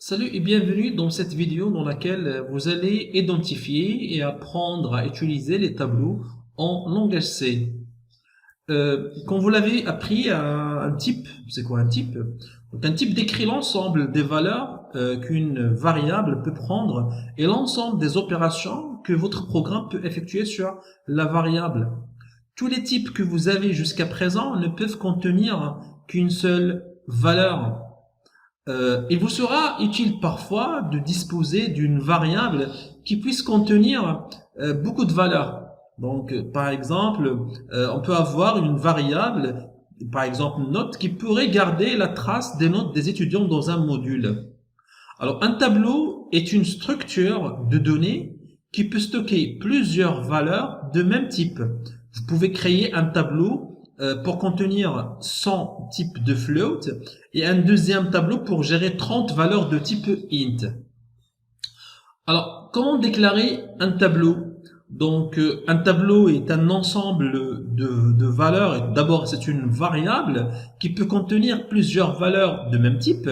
Salut et bienvenue dans cette vidéo dans laquelle vous allez identifier et apprendre à utiliser les tableaux en langage C. Quand vous l'avez appris, un type, c'est quoi un type? Donc un type décrit l'ensemble des valeurs qu'une variable peut prendre et l'ensemble des opérations que votre programme peut effectuer sur la variable. Tous les types que vous avez jusqu'à présent ne peuvent contenir qu'une seule valeur. Il vous sera utile parfois de disposer d'une variable qui puisse contenir beaucoup de valeurs. Donc, par exemple, on peut avoir une variable, par exemple note, qui pourrait garder la trace des notes des étudiants dans un module. Alors, un tableau est une structure de données qui peut stocker plusieurs valeurs de même type. Vous pouvez créer un tableau pour contenir 100 types de float et un deuxième tableau pour gérer 30 valeurs de type int. Alors, comment déclarer un tableau? Donc, un tableau est un ensemble de valeurs. D'abord, c'est une variable qui peut contenir plusieurs valeurs de même type.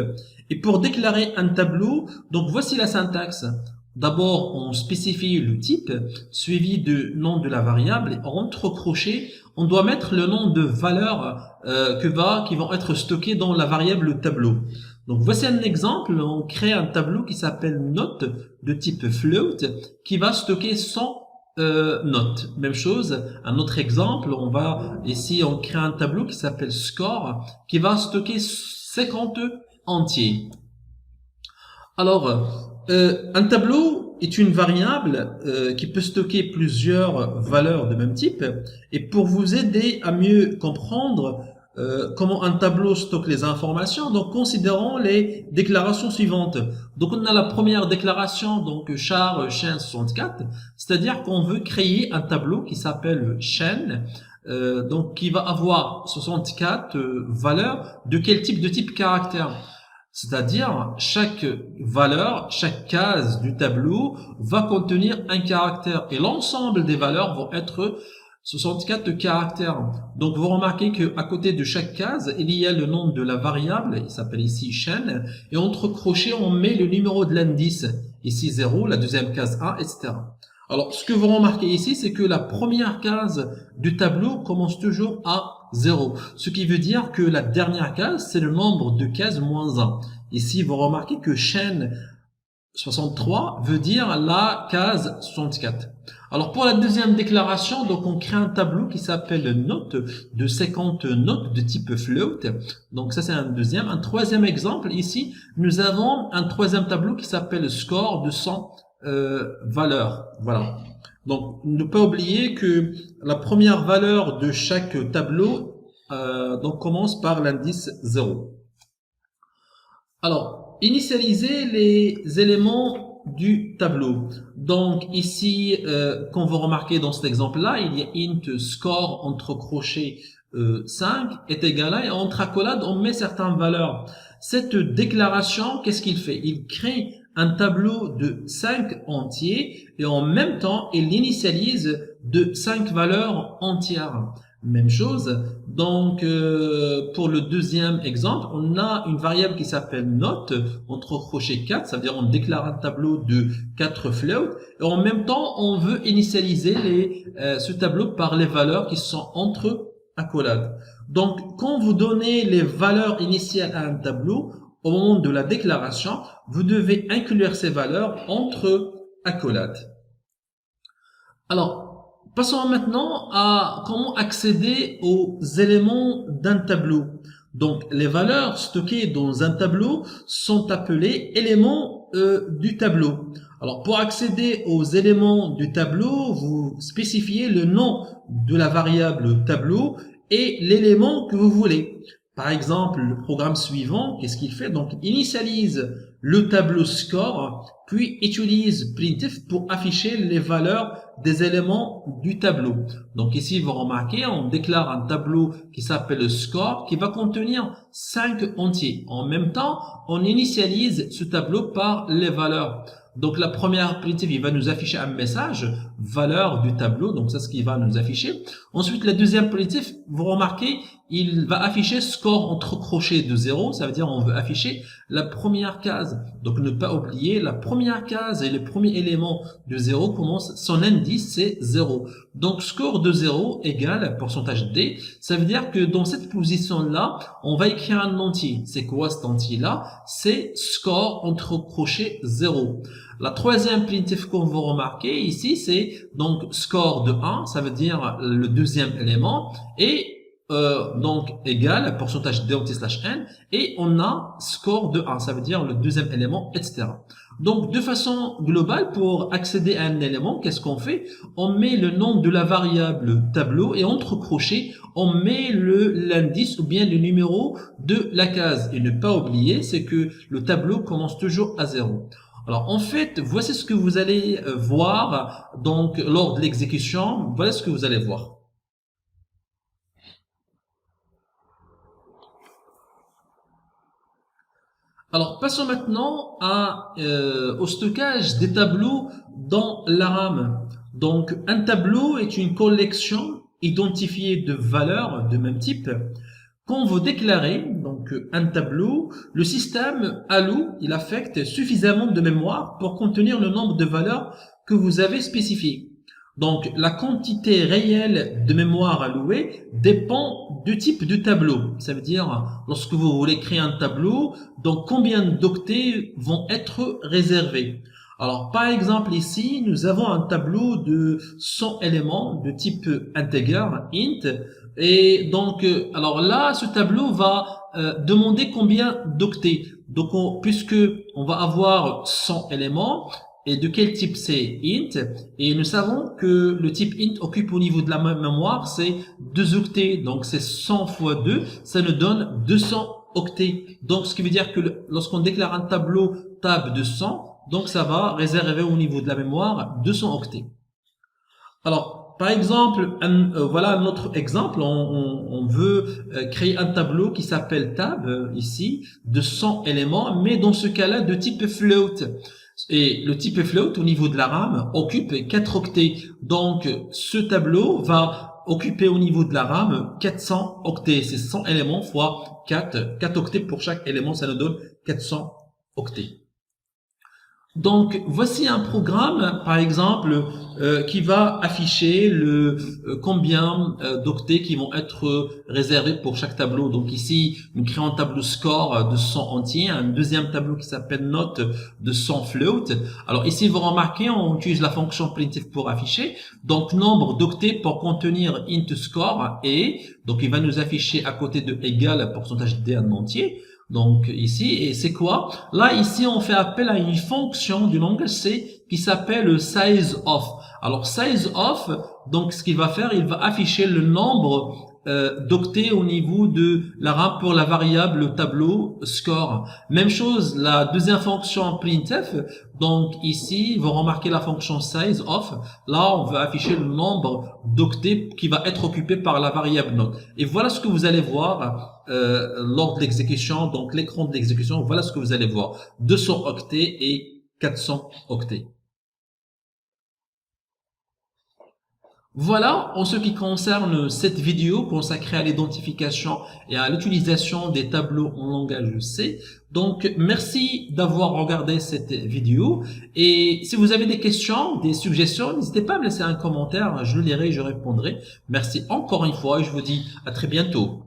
Et pour déclarer un tableau, donc voici la syntaxe. D'abord, on spécifie le type, suivi du nom de la variable. Et entre crochets, on doit mettre le nom de valeurs qui vont être stockées dans la variable tableau. Donc voici un exemple. On crée un tableau qui s'appelle note de type float, qui va stocker 100 notes. Même chose, un autre exemple, on crée un tableau qui s'appelle score, qui va stocker 50 entiers. Alors, un tableau est une variable qui peut stocker plusieurs valeurs de même type. Et pour vous aider à mieux comprendre comment un tableau stocke les informations, donc considérons les déclarations suivantes. Donc on a la première déclaration, donc char chaîne 64, c'est-à-dire qu'on veut créer un tableau qui s'appelle chaîne, donc qui va avoir 64 valeurs de quel type? De type caractère. C'est-à-dire, chaque valeur, chaque case du tableau va contenir un caractère et l'ensemble des valeurs vont être 64 caractères. Donc, vous remarquez qu'à côté de chaque case, il y a le nom de la variable, il s'appelle ici chaîne, et entre crochets, on met le numéro de l'indice, ici 0, la deuxième case 1, etc. Alors, ce que vous remarquez ici, c'est que la première case du tableau commence toujours à 0. Ce qui veut dire que la dernière case, c'est le nombre de cases moins 1. Ici, vous remarquez que chaîne 63 veut dire la case 64. Alors, pour la deuxième déclaration, donc on crée un tableau qui s'appelle note de 50 notes de type float. Donc, ça, c'est un deuxième. Un troisième exemple, ici, nous avons un troisième tableau qui s'appelle score de 100 valeurs. Voilà. Donc, ne pas oublier que la première valeur de chaque tableau donc commence par l'indice 0. Alors, initialiser les éléments du tableau. Donc ici, comme vous remarquez dans cet exemple-là, il y a int score entre crochets 5 est égal à, et entre accolades, on met certaines valeurs. Cette déclaration, qu'est-ce qu'il fait? Il crée un tableau de 5 entiers et en même temps, il l'initialise de 5 valeurs entières. Même chose. Donc, pour le deuxième exemple, on a une variable qui s'appelle note entre crochets 4, ça veut dire on déclare un tableau de 4 floats et en même temps, on veut initialiser ce tableau par les valeurs qui sont entre accolades. Donc, quand vous donnez les valeurs initiales à un tableau, au moment de la déclaration, vous devez inclure ces valeurs entre accolades. Alors, passons maintenant à comment accéder aux éléments d'un tableau. Donc, les valeurs stockées dans un tableau sont appelées éléments du tableau. Alors, pour accéder aux éléments du tableau, vous spécifiez le nom de la variable tableau et l'élément que vous voulez. Par exemple, le programme suivant, qu'est-ce qu'il fait? Donc, il initialise le tableau score, puis utilise printf pour afficher les valeurs des éléments du tableau. Donc ici, vous remarquez, on déclare un tableau qui s'appelle score, qui va contenir 5 entiers. En même temps, on initialise ce tableau par les valeurs. Donc la première printf, il va nous afficher un message, valeur du tableau, donc c'est ce qu'il va nous afficher. Ensuite, la deuxième printf, vous remarquez il va afficher score entre crochets de 0, ça veut dire on veut afficher la première case. Donc ne pas oublier, la première case et le premier élément de 0 commence, son indice c'est 0. Donc score de 0 égale pourcentage D, ça veut dire que dans cette position-là, on va écrire un entier. C'est quoi cet entier-là? C'est score entre crochets 0. La troisième printf qu'on va remarquer ici, c'est donc score de 1, ça veut dire le deuxième élément, et donc égal pourcentage d slash n, et on a score de 1, ça veut dire le deuxième élément, etc. Donc de façon globale, pour accéder à un élément, qu'est-ce qu'on fait? On met le nom de la variable tableau et entre crochets, on met l'indice ou bien le numéro de la case. Et ne pas oublier, c'est que le tableau commence toujours à 0. Alors en fait, voici ce que vous allez voir donc lors de l'exécution. Voilà ce que vous allez voir. Alors passons maintenant au stockage des tableaux dans la RAM. Donc un tableau est une collection identifiée de valeurs de même type. Quand vous déclarez donc un tableau, le système alloue, il affecte suffisamment de mémoire pour contenir le nombre de valeurs que vous avez spécifiées. Donc la quantité réelle de mémoire allouée dépend du type de tableau. Ça veut dire, lorsque vous voulez créer un tableau, donc combien d'octets vont être réservés. Alors par exemple ici, nous avons un tableau de 100 éléments de type integer, int, et donc alors là, ce tableau va demander combien d'octets. Donc puisque on va avoir 100 éléments, et de quel type c'est int, et nous savons que le type int occupe au niveau de la mémoire, c'est 2 octets, donc c'est 100 fois 2, ça nous donne 200 octets. Donc ce qui veut dire que lorsqu'on déclare un tableau tab de 100, donc ça va réserver au niveau de la mémoire 200 octets. Alors, par exemple, voilà notre exemple, on veut créer un tableau qui s'appelle tab, ici, de 100 éléments, mais dans ce cas-là de type float. Et le type float au niveau de la RAM occupe 4 octets. Donc ce tableau va occuper au niveau de la RAM 400 octets. C'est 100 éléments fois 4 octets pour chaque élément, ça nous donne 400 octets. Donc voici un programme par exemple qui va afficher combien d'octets qui vont être réservés pour chaque tableau. Donc ici nous créons un tableau score de 100 entiers, un deuxième tableau qui s'appelle note de 100 float. Alors ici vous remarquez, on utilise la fonction printf pour afficher. Donc nombre d'octets pour contenir int score, et donc il va nous afficher à côté de égal pourcentage d en entier. Donc ici, et c'est quoi? Là, ici, on fait appel à une fonction du langage C qui s'appelle sizeOf. Alors sizeOf, donc ce qu'il va faire, il va afficher le nombre d'octets au niveau de la RAM pour la variable tableau score. Même chose, la deuxième fonction printf, donc ici, vous remarquez la fonction sizeOf. Là, on va afficher le nombre d'octets qui va être occupé par la variable note. Et voilà ce que vous allez voir lors de l'exécution, donc l'écran de l'exécution, voilà ce que vous allez voir. 200 octets et 400 octets. Voilà en ce qui concerne cette vidéo consacrée à l'identification et à l'utilisation des tableaux en langage C. Donc merci d'avoir regardé cette vidéo, et si vous avez des questions, des suggestions, n'hésitez pas à me laisser un commentaire, je le lirai et je répondrai. Merci encore une fois et je vous dis à très bientôt.